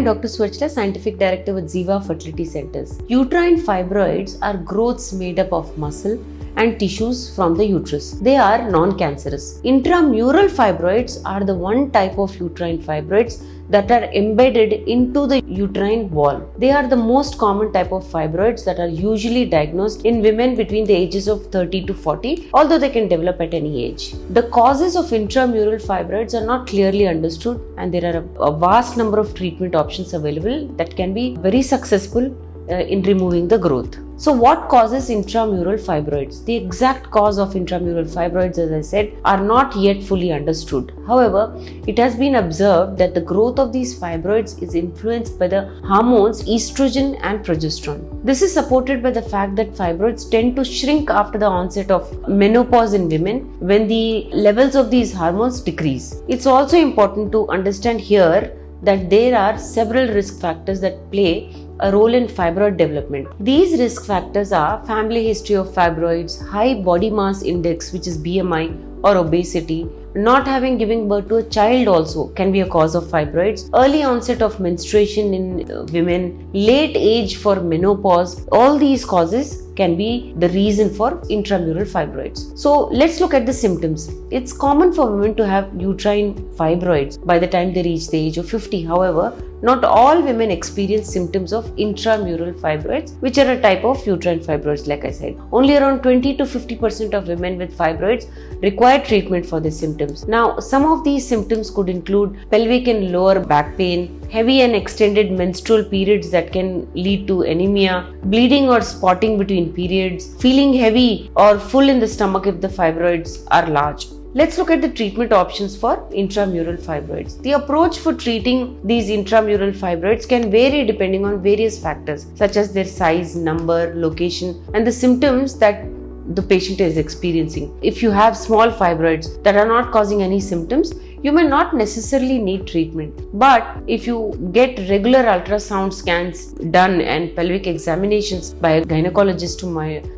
am Dr. Swachita, Scientific Director with Ziva Fertility Centers. Uterine fibroids are growths made up of muscle and tissues from the uterus. They are non-cancerous. Intramural fibroids are the one type of uterine fibroids that are embedded into the uterine wall. They are the most common type of fibroids that are usually diagnosed in women between the ages of 30 to 40, although they can develop at any age. The causes of intramural fibroids are not clearly understood, and there are a vast number of treatment options available that can be very successful in removing the growth. So what causes intramural fibroids? The exact cause of intramural fibroids, as I said, are not yet fully understood. However, it has been observed that the growth of these fibroids is influenced by the hormones estrogen and progesterone. This is supported by the fact that fibroids tend to shrink after the onset of menopause in women when the levels of these hormones decrease. It's also important to understand here that there are several risk factors that play a role in fibroid development. These risk factors are family history of fibroids, high body mass index, which is BMI, or obesity. Not having given birth to a child also can be a cause of fibroids. Early onset of menstruation in women, late age for menopause, all these causes can be the reason for intramural fibroids. So let's look at the symptoms. It's common for women to have uterine fibroids by the time they reach the age of 50. However, not all women experience symptoms of intramural fibroids, which are a type of uterine fibroids, like I said. Only around 20 to 50% of women with fibroids require treatment for these symptoms. Now, some of these symptoms could include pelvic and lower back pain, heavy and extended menstrual periods that can lead to anemia, bleeding or spotting between periods, feeling heavy or full in the stomach if the fibroids are large. Let's look at the treatment options for intramural fibroids. The approach for treating these intramural fibroids can vary depending on various factors such as their size, number, location, and the symptoms that the patient is experiencing. If you have small fibroids that are not causing any symptoms, you may not necessarily need treatment. But if you get regular ultrasound scans done and pelvic examinations by a gynecologist to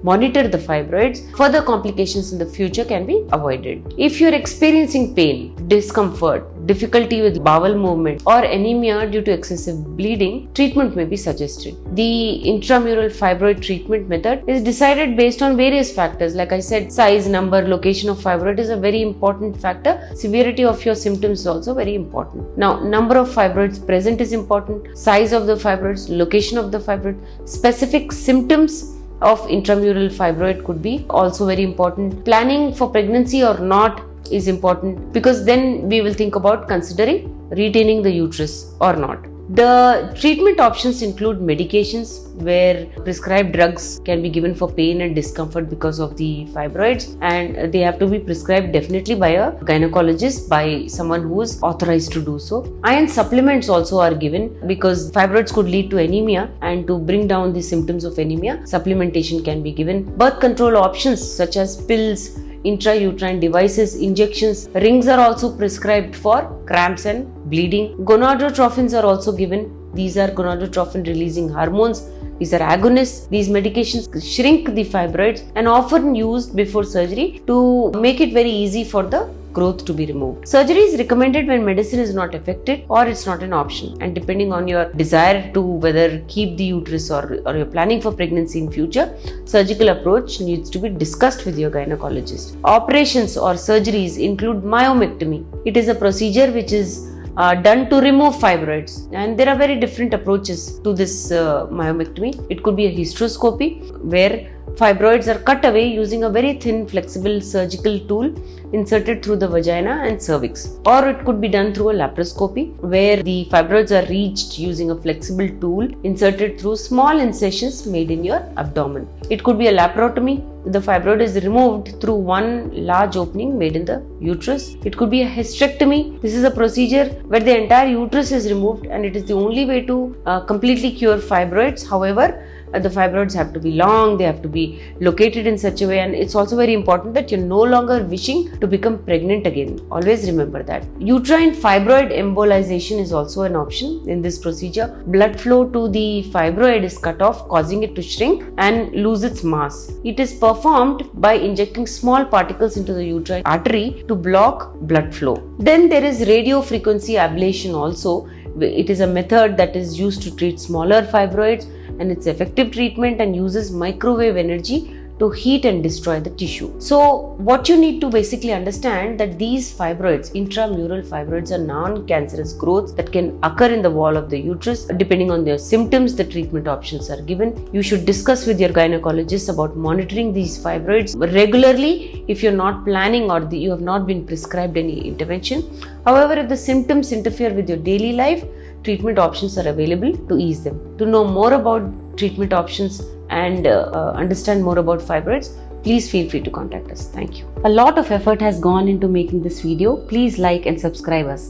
monitor the fibroids, further complications in the future can be avoided. If you're experiencing pain, discomfort, difficulty with bowel movement, or anemia due to excessive bleeding, treatment may be suggested. The intramural fibroid treatment method is decided based on various factors. Like I said, size, number, location of fibroid is a very important factor. Severity of your symptoms is also very important. Now, number of fibroids present is important. Size of the fibroids, location of the fibroid, specific symptoms of intramural fibroid could be also very important. Planning for pregnancy or not is important, because then we will think about considering retaining the uterus or not. The treatment options include medications, where prescribed drugs can be given for pain and discomfort because of the fibroids, and they have to be prescribed definitely by a gynecologist, by someone who is authorized to do so. Iron supplements also are given because fibroids could lead to anemia, and to bring down the symptoms of anemia, supplementation can be given. Birth control options such as pills, intrauterine devices, injections, rings are also prescribed for cramps and bleeding. Gonadotrophins are also given. These are gonadotrophin releasing hormones. These are agonists. These medications shrink the fibroids and often used before surgery to make it very easy for the growth to be removed. Surgery is recommended when medicine is not effective or it's not an option, and depending on your desire to whether keep the uterus or you're planning for pregnancy in future, surgical approach needs to be discussed with your gynecologist. Operations or surgeries include myomectomy. It is a procedure which is done to remove fibroids, and there are very different approaches to this myomectomy. It could be a hysteroscopy, where fibroids are cut away using a very thin flexible surgical tool inserted through the vagina and cervix, or it could be done through a laparoscopy, where the fibroids are reached using a flexible tool inserted through small incisions made in your abdomen. It could be a laparotomy. The fibroid is removed through one large opening made in the uterus. It could be a hysterectomy. This is a procedure where the entire uterus is removed, and it is the only way to completely cure fibroids. However, the fibroids have to be long, they have to be located in such a way, and it's also very important that you're no longer wishing to become pregnant again. Always remember that. Uterine fibroid embolization is also an option in this procedure. Blood flow to the fibroid is cut off, causing it to shrink and lose its mass. It is performed by injecting small particles into the uterine artery to block blood flow. Then there is radio frequency ablation also, It is a method that is used to treat smaller fibroids, and it's effective treatment and uses microwave energy to heat and destroy the tissue. So what you need to basically understand that these fibroids, intramural fibroids, are non-cancerous growths that can occur in the wall of the uterus. Depending on their symptoms, the treatment options are given. You should discuss with your gynecologist about monitoring these fibroids regularly if you're not planning or you have not been prescribed any intervention. However, if the symptoms interfere with your daily life, treatment options are available to ease them. To know more about treatment options and understand more about fibroids, please feel free to contact us. Thank you. A lot of effort has gone into making this video. Please like and subscribe us.